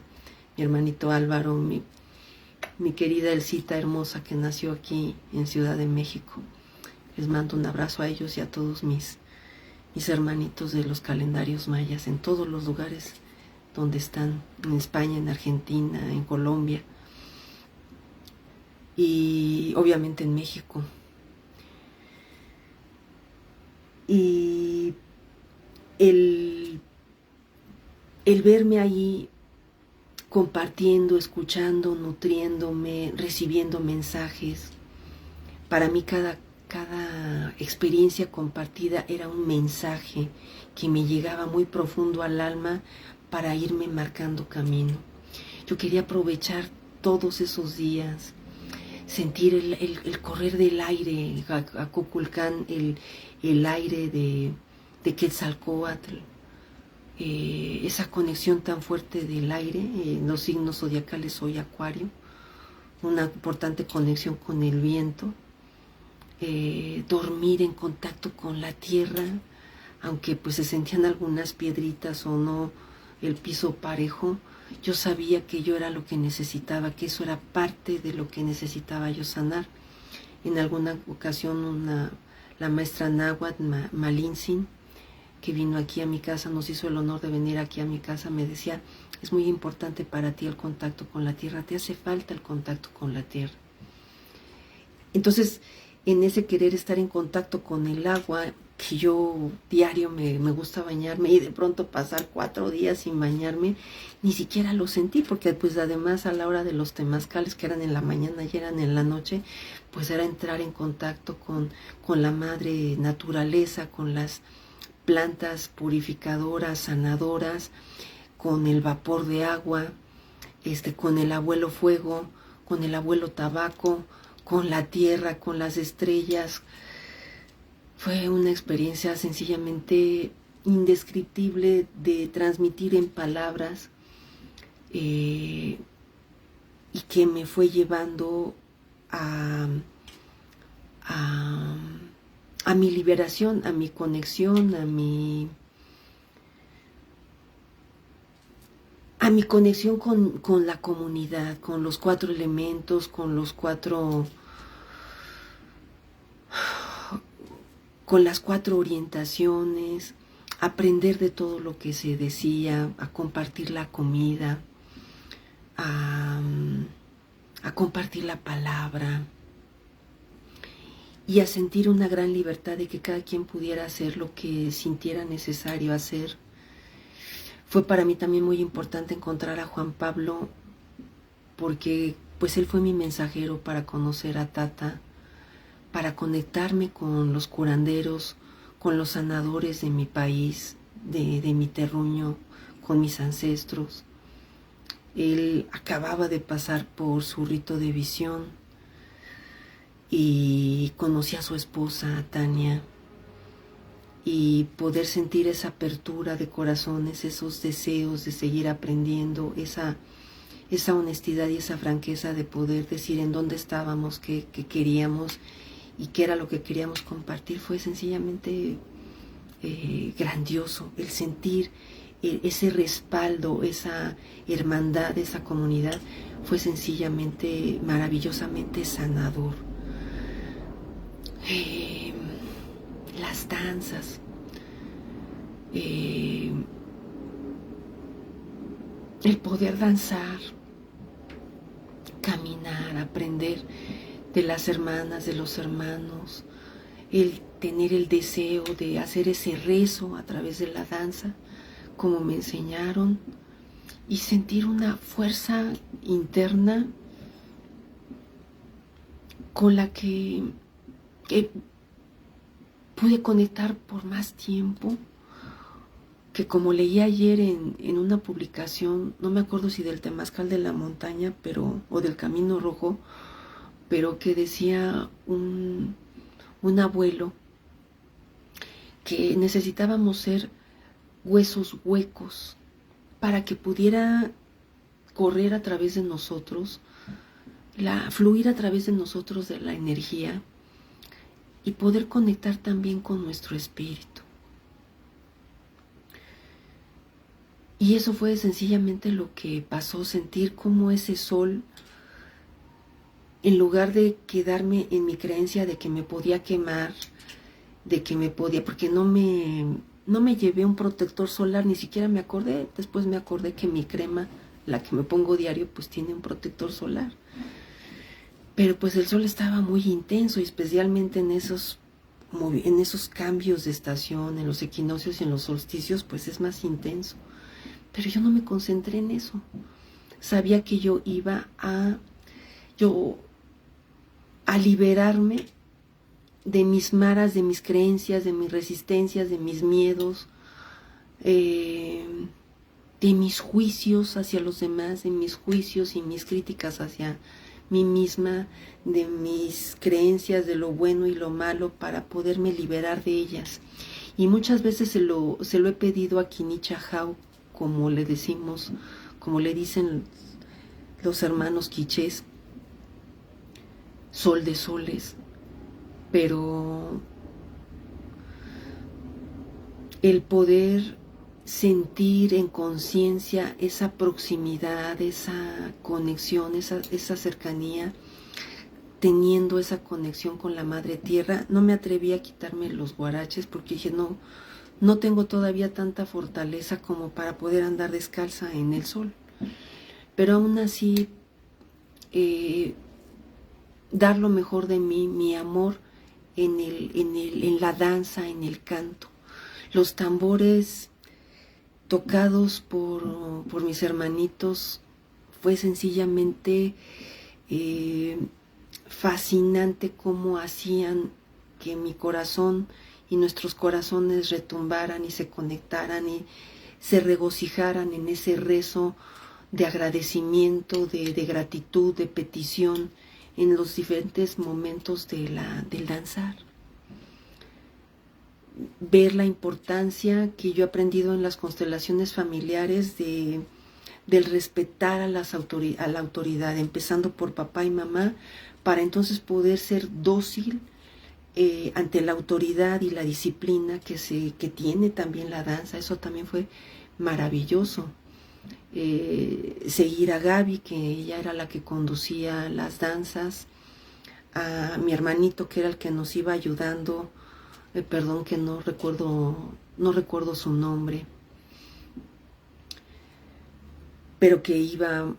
mi hermanito Álvaro, mi querida Elcita hermosa que nació aquí en Ciudad de México. Les mando un abrazo a ellos y a todos mis hermanitos de los calendarios mayas en todos los lugares donde están, en España, en Argentina, en Colombia y obviamente en México. Y el verme ahí compartiendo, escuchando, nutriéndome, recibiendo mensajes, para mí cada experiencia compartida era un mensaje que me llegaba muy profundo al alma para irme marcando camino. Yo quería aprovechar todos esos días, sentir el correr del aire, a Kukulcán, el aire de Quetzalcóatl, esa conexión tan fuerte del aire. Los signos zodiacales, soy Acuario, una importante conexión con el viento. Dormir en contacto con la tierra, aunque pues se sentían algunas piedritas o no el piso parejo, yo sabía que yo era lo que necesitaba, que eso era parte de lo que necesitaba yo sanar. En alguna ocasión la maestra náhuatl Malintzin, que vino aquí a mi casa, nos hizo el honor de venir aquí a mi casa, me decía, es muy importante para ti el contacto con la tierra, te hace falta el contacto con la tierra. Entonces, en ese querer estar en contacto con el agua, que yo diario me gusta bañarme y de pronto pasar 4 días sin bañarme, ni siquiera lo sentí, porque pues además a la hora de los temazcales, que eran en la mañana y eran en la noche, pues era entrar en contacto con la madre naturaleza, con las plantas purificadoras, sanadoras, con el vapor de agua, con el abuelo fuego, con el abuelo tabaco, con la tierra, con las estrellas. Fue una experiencia sencillamente indescriptible de transmitir en palabras, y que me fue llevando a mi liberación, a mi conexión, a mi conexión con la comunidad, con los 4 elementos, con las 4 orientaciones, aprender de todo lo que se decía, a compartir la comida, a compartir la palabra y a sentir una gran libertad de que cada quien pudiera hacer lo que sintiera necesario hacer. Fue para mí también muy importante encontrar a Juan Pablo, porque pues él fue mi mensajero para conocer a Tata, para conectarme con los curanderos, con los sanadores de mi país, de mi terruño, con mis ancestros. Él acababa de pasar por su rito de visión y conocí a su esposa, Tania, y poder sentir esa apertura de corazones, esos deseos de seguir aprendiendo, esa honestidad y esa franqueza de poder decir en dónde estábamos, qué queríamos y qué era lo que queríamos compartir, fue sencillamente grandioso. El sentir ese respaldo, esa hermandad, esa comunidad, fue sencillamente, maravillosamente sanador. Las danzas, el poder danzar, caminar, aprender de las hermanas, de los hermanos, el tener el deseo de hacer ese rezo a través de la danza, como me enseñaron, y sentir una fuerza interna con la que pude conectar por más tiempo, que como leí ayer en una publicación, no me acuerdo si del Temazcal de la Montaña, o del Camino Rojo, pero que decía un abuelo que necesitábamos ser huesos huecos para que pudiera correr a través de nosotros, fluir a través de nosotros de la energía y poder conectar también con nuestro espíritu. Y eso fue sencillamente lo que pasó, sentir como ese sol, en lugar de quedarme en mi creencia de que me podía quemar, de que me podía, porque no me llevé un protector solar, ni siquiera me acordé, después me acordé que mi crema, la que me pongo diario, pues tiene un protector solar. Pero pues el sol estaba muy intenso, y especialmente en esos cambios de estación, en los equinoccios y en los solsticios, pues es más intenso. Pero yo no me concentré en eso. Sabía que yo iba a liberarme de mis maras, de mis creencias, de mis resistencias, de mis miedos, de mis juicios hacia los demás, de mis juicios y mis críticas hacia mí misma, de mis creencias de lo bueno y lo malo, para poderme liberar de ellas. Y muchas veces se lo he pedido a Kinichahau, como le decimos, como le dicen los hermanos quichés, sol de soles, pero el poder sentir en conciencia esa proximidad, esa conexión, esa cercanía, teniendo esa conexión con la Madre Tierra. No me atreví a quitarme los guaraches porque dije, no tengo todavía tanta fortaleza como para poder andar descalza en el sol. Pero aún así, dar lo mejor de mí, mi amor en la danza, en el canto. Los tambores tocados por mis hermanitos fue sencillamente fascinante cómo hacían que mi corazón y nuestros corazones retumbaran y se conectaran y se regocijaran en ese rezo de agradecimiento, de gratitud, de petición en los diferentes momentos del danzar. Ver la importancia que yo he aprendido en las constelaciones familiares del respetar a la autoridad, empezando por papá y mamá, para entonces poder ser dócil ante la autoridad y la disciplina que tiene también la danza. Eso también fue maravilloso. Seguir a Gaby, que ella era la que conducía las danzas, a mi hermanito, que era el que nos iba ayudando, perdón que no recuerdo su nombre, pero que iba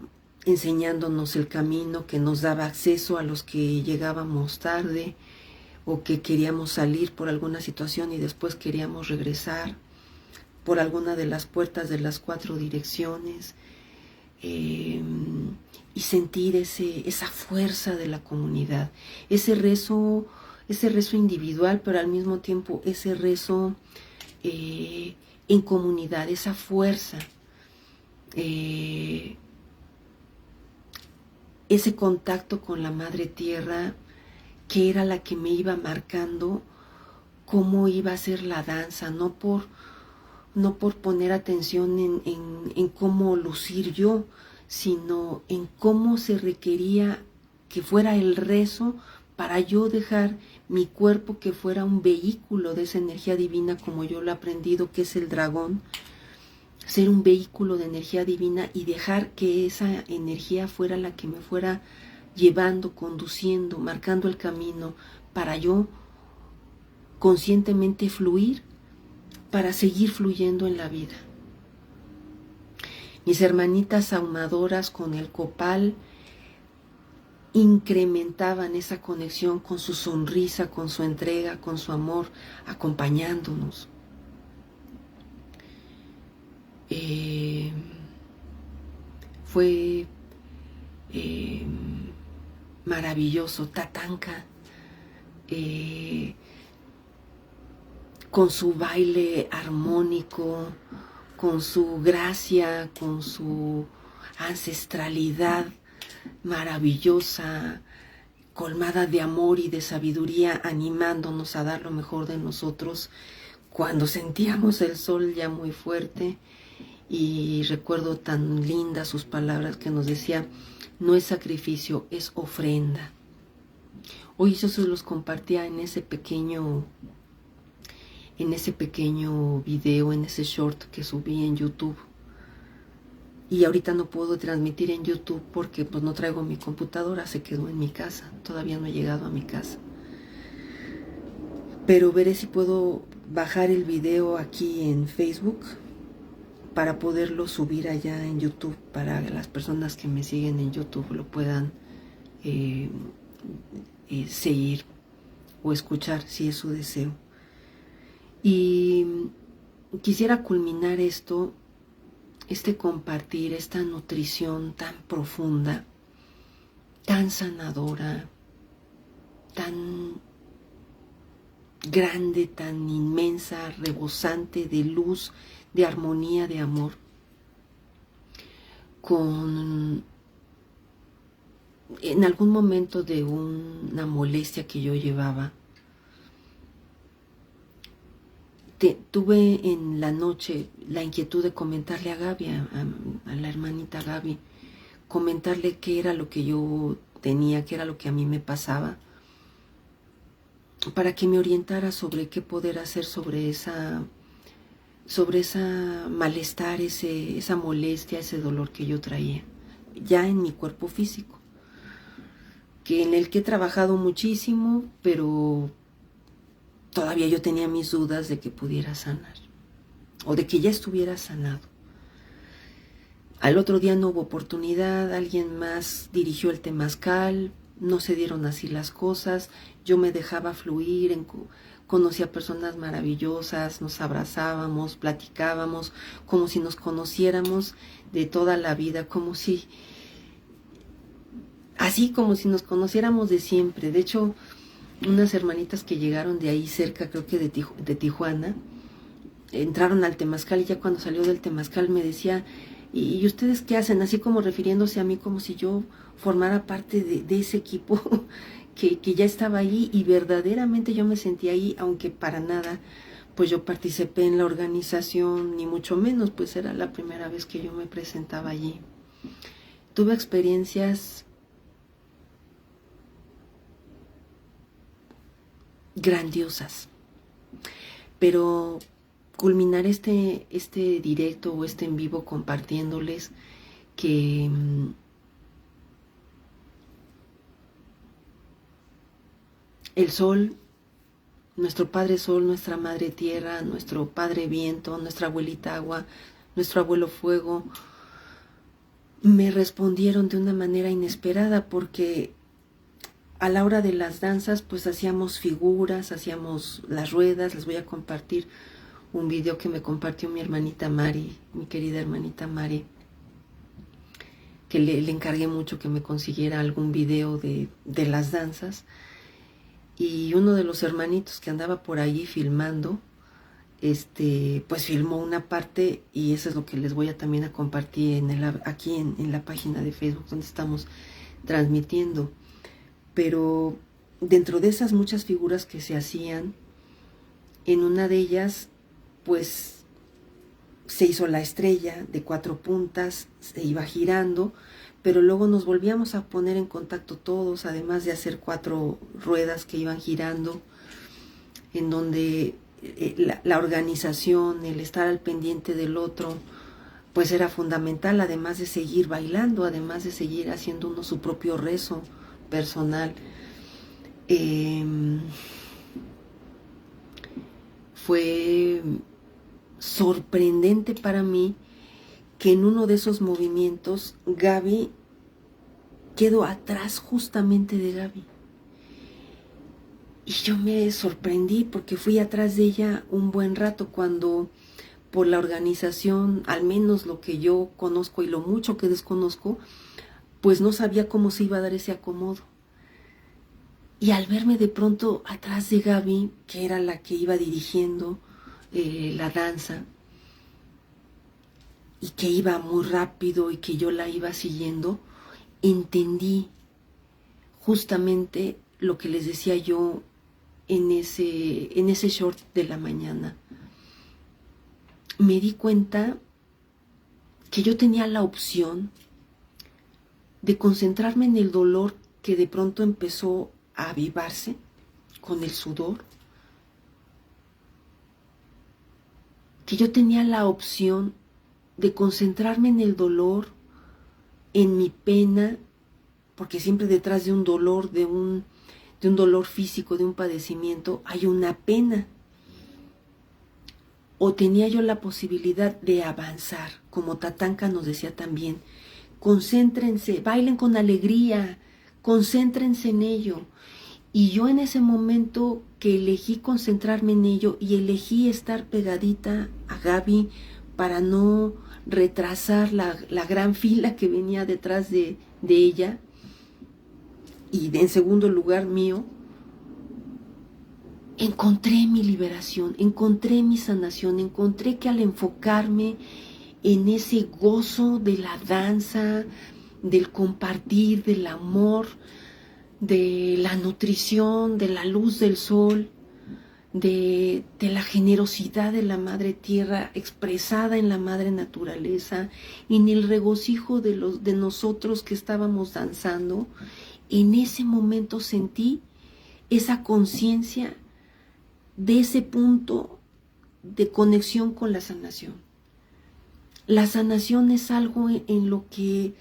enseñándonos el camino, que nos daba acceso a los que llegábamos tarde o que queríamos salir por alguna situación y después queríamos regresar por alguna de las puertas de las 4 direcciones, y sentir esa fuerza de la comunidad, ese rezo individual, pero al mismo tiempo ese rezo en comunidad, esa fuerza, ese contacto con la Madre Tierra, que era la que me iba marcando cómo iba a ser la danza, no por poner atención en cómo lucir yo, sino en cómo se requería que fuera el rezo para yo dejar mi cuerpo que fuera un vehículo de esa energía divina, como yo lo he aprendido, que es el dragón, ser un vehículo de energía divina y dejar que esa energía fuera la que me fuera llevando, conduciendo, marcando el camino para yo conscientemente fluir, para seguir fluyendo en la vida. Mis hermanitas ahumadoras con el copal incrementaban esa conexión con su sonrisa, con su entrega, con su amor, acompañándonos. Fue maravilloso. Tatanka, con su baile armónico, con su gracia, con su ancestralidad maravillosa, colmada de amor y de sabiduría, animándonos a dar lo mejor de nosotros cuando sentíamos el sol ya muy fuerte. Y recuerdo tan lindas sus palabras que nos decía: no es sacrificio, es ofrenda. Hoy yo se los compartía en ese pequeño video, en ese short que subí en YouTube. Y ahorita no puedo transmitir en YouTube porque pues no traigo mi computadora, se quedó en mi casa, todavía no he llegado a mi casa. Pero veré si puedo bajar el video aquí en Facebook para poderlo subir allá en YouTube, para que las personas que me siguen en YouTube lo puedan seguir o escuchar si es su deseo. Y quisiera culminar este compartir, esta nutrición tan profunda, tan sanadora, tan grande, tan inmensa, rebosante de luz, de armonía, de amor, en algún momento de una molestia que yo llevaba, tuve en la noche la inquietud de comentarle a Gaby, a la hermanita Gaby, comentarle qué era lo que yo tenía, qué era lo que a mí me pasaba, para que me orientara sobre qué poder hacer sobre esa malestar, esa molestia, ese dolor que yo traía, ya en mi cuerpo físico, en el que he trabajado muchísimo, pero todavía yo tenía mis dudas de que pudiera sanar, o de que ya estuviera sanado. Al otro día no hubo oportunidad, alguien más dirigió el temazcal, no se dieron así las cosas, yo me dejaba fluir, conocí a personas maravillosas, nos abrazábamos, platicábamos, como si nos conociéramos de toda la vida, como si nos conociéramos de siempre. De hecho, unas hermanitas que llegaron de ahí cerca, creo que de Tijuana, entraron al temazcal y ya cuando salió del temazcal me decía: ¿y ustedes qué hacen? Así como refiriéndose a mí, como si yo formara parte de ese equipo que ya estaba ahí, y verdaderamente yo me sentía ahí, aunque para nada pues yo participé en la organización, ni mucho menos, pues era la primera vez que yo me presentaba allí. Tuve experiencias grandiosas, pero culminar este directo o este en vivo compartiéndoles que el sol, nuestro Padre Sol, nuestra Madre Tierra, nuestro Padre Viento, nuestra abuelita Agua, nuestro abuelo Fuego, me respondieron de una manera inesperada, porque a la hora de las danzas pues hacíamos figuras, hacíamos las ruedas. Les voy a compartir un video que me compartió mi hermanita Mari, mi querida hermanita Mari, que le encargué mucho que me consiguiera algún video de las danzas. Y uno de los hermanitos que andaba por allí filmando, pues filmó una parte, y eso es lo que les voy también a compartir aquí en la página de Facebook donde estamos transmitiendo. Pero dentro de esas muchas figuras que se hacían, en una de ellas pues se hizo la estrella de 4 puntas, se iba girando, pero luego nos volvíamos a poner en contacto todos, además de hacer 4 ruedas que iban girando, en donde la organización, el estar al pendiente del otro, pues era fundamental, además de seguir bailando, además de seguir haciendo uno su propio rezo personal. Fue sorprendente para mí que en uno de esos movimientos Gaby quedo atrás justamente de Gaby. Y yo me sorprendí porque fui atrás de ella un buen rato cuando por la organización, al menos lo que yo conozco y lo mucho que desconozco, pues no sabía cómo se iba a dar ese acomodo. Y al verme de pronto atrás de Gaby, que era la que iba dirigiendo la danza, y que iba muy rápido y que yo la iba siguiendo, entendí justamente lo que les decía yo en ese short de la mañana. Me di cuenta que yo tenía la opción de concentrarme en el dolor que de pronto empezó a avivarse con el sudor, que yo tenía la opción de concentrarme en el dolor, en mi pena, porque siempre detrás de un dolor, de un dolor físico, de un padecimiento, hay una pena. O tenía yo la posibilidad de avanzar, como Tatanka nos decía también, concéntrense, bailen con alegría, concéntrense en ello. Y yo en ese momento que elegí concentrarme en ello y elegí estar pegadita a Gaby para no retrasar la gran fila que venía detrás de ella, y en segundo lugar mío, encontré mi liberación, encontré mi sanación, encontré que al enfocarme en ese gozo de la danza, del compartir, del amor, de la nutrición, de la luz del sol, de la generosidad de la Madre Tierra expresada en la Madre Naturaleza, en el regocijo de nosotros que estábamos danzando, en ese momento sentí esa conciencia de ese punto de conexión con la sanación. La sanación es algo en lo que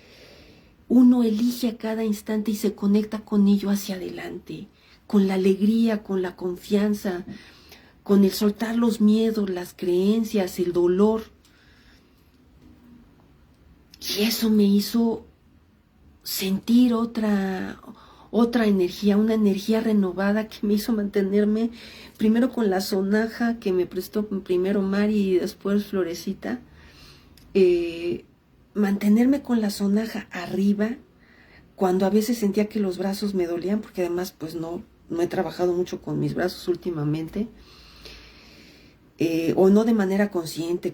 uno elige a cada instante y se conecta con ello hacia adelante, con la alegría, con la confianza, con el soltar los miedos, las creencias, el dolor. Y eso me hizo sentir otra energía, una energía renovada que me hizo mantenerme primero con la sonaja que me prestó primero Mari y después Florecita, mantenerme con la sonaja arriba cuando a veces sentía que los brazos me dolían, porque además pues no he trabajado mucho con mis brazos últimamente, o no de manera consciente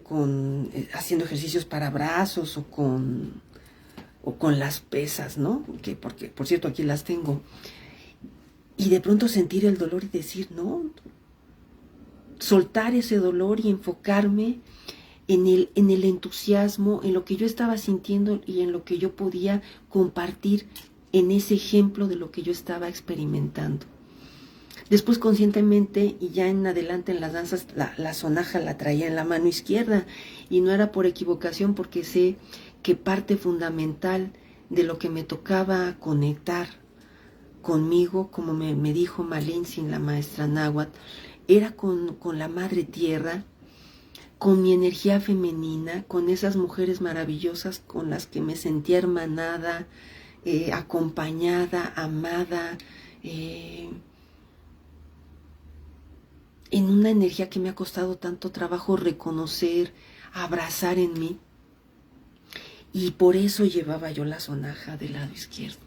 haciendo ejercicios para brazos o con las pesas, ¿no? Porque, por cierto, aquí las tengo. Y de pronto sentir el dolor y decir, no, soltar ese dolor y enfocarme en el entusiasmo, en lo que yo estaba sintiendo y en lo que yo podía compartir en ese ejemplo de lo que yo estaba experimentando. Después conscientemente y ya en adelante en las danzas la sonaja la traía en la mano izquierda y no era por equivocación, porque sé que parte fundamental de lo que me tocaba conectar conmigo, como me dijo Malintzin, la maestra náhuatl, era con la Madre Tierra, con mi energía femenina, con esas mujeres maravillosas con las que me sentía hermanada, acompañada, amada, en una energía que me ha costado tanto trabajo reconocer, abrazar en mí. Y por eso llevaba yo la sonaja del lado izquierdo.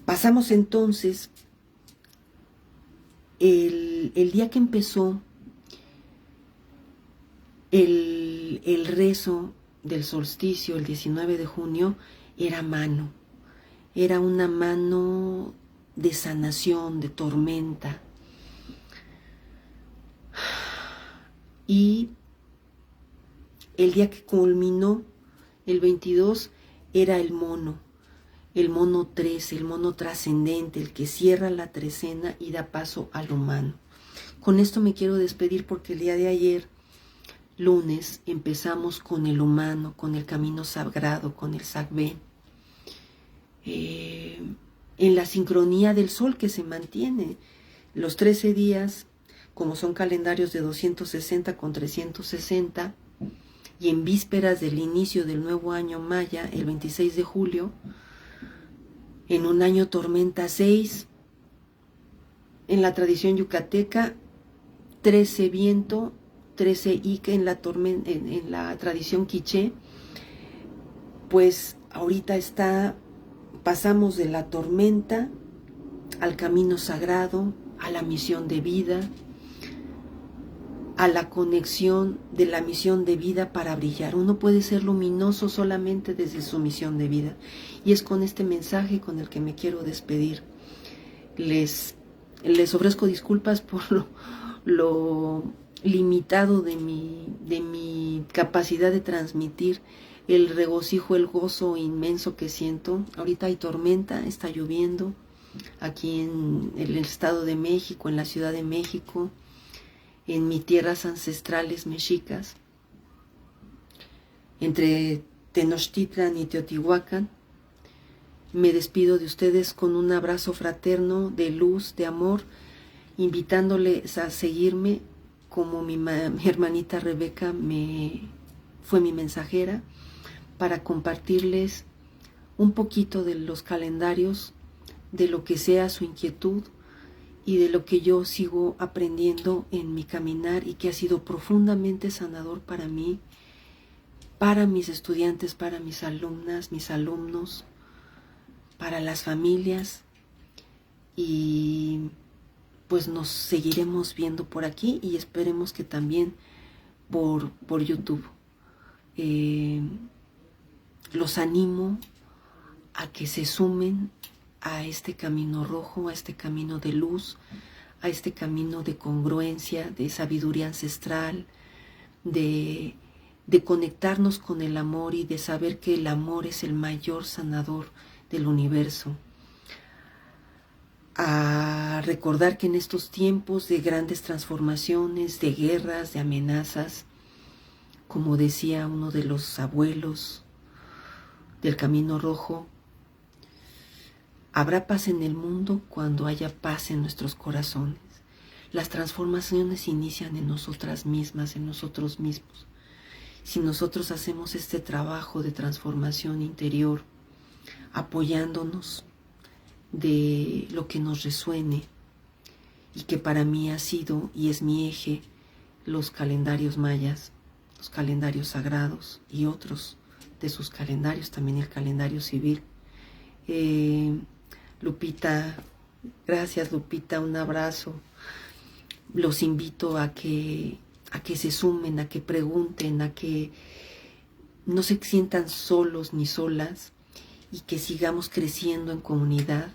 Pasamos entonces el día que empezó el rezo del solsticio, el 19 de junio, era mano. Era una mano de sanación, de tormenta. Y el día que culminó, el 22, era el mono 13, el mono trascendente, el que cierra la trecena y da paso al humano. Con esto me quiero despedir porque el día de ayer, lunes, empezamos con el humano, con el camino sagrado, con el Sagbé, en la sincronía del sol que se mantiene. Los 13 días, como son calendarios de 260 con 360, y en vísperas del inicio del nuevo año maya, el 26 de julio, En un año tormenta 6, en la tradición yucateca, 13 viento, 13 Ike en la tradición quiché, pues ahorita pasamos de la tormenta al camino sagrado, a la misión de vida, a la conexión de la misión de vida para brillar. Uno puede ser luminoso solamente desde su misión de vida. Y es con este mensaje con el que me quiero despedir. Les ofrezco disculpas por lo limitado de mi capacidad de transmitir el regocijo, el gozo inmenso que siento. Ahorita hay tormenta, está lloviendo aquí en el Estado de México, en la Ciudad de México, en mis tierras ancestrales mexicas, entre Tenochtitlan y Teotihuacán. Me despido de ustedes con un abrazo fraterno de luz, de amor, invitándoles a seguirme como mi hermanita Rebeca fue mi mensajera, para compartirles un poquito de los calendarios, de lo que sea su inquietud y de lo que yo sigo aprendiendo en mi caminar y que ha sido profundamente sanador para mí, para mis estudiantes, para mis alumnas, mis alumnos, para las familias. Y pues nos seguiremos viendo por aquí y esperemos que también por YouTube. Los animo a que se sumen a este camino rojo, a este camino de luz, a este camino de congruencia, de sabiduría ancestral, de conectarnos con el amor y de saber que el amor es el mayor sanador del universo. A recordar que en estos tiempos de grandes transformaciones, de guerras, de amenazas, como decía uno de los abuelos del Camino Rojo, habrá paz en el mundo cuando haya paz en nuestros corazones. Las transformaciones inician en nosotras mismas, en nosotros mismos. Si nosotros hacemos este trabajo de transformación interior, apoyándonos de lo que nos resuene y que para mí ha sido y es mi eje, los calendarios mayas, los calendarios sagrados y otros de sus calendarios, también el calendario civil. Lupita, gracias Lupita, un abrazo. Los invito a que se sumen, a que pregunten, a que no se sientan solos ni solas y que sigamos creciendo en comunidad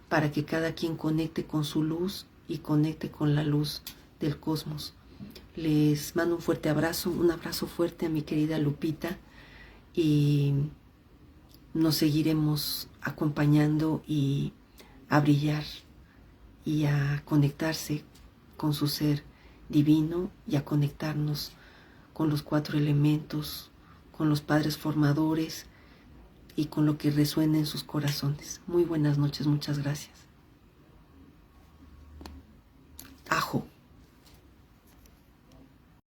para que cada quien conecte con su luz y conecte con la luz del cosmos. Les mando un fuerte abrazo, un abrazo fuerte a mi querida Lupita y nos seguiremos acompañando y a brillar y a conectarse con su ser divino y a conectarnos con los 4 elementos, con los padres formadores y con lo que resuena en sus corazones. Muy buenas noches, muchas gracias.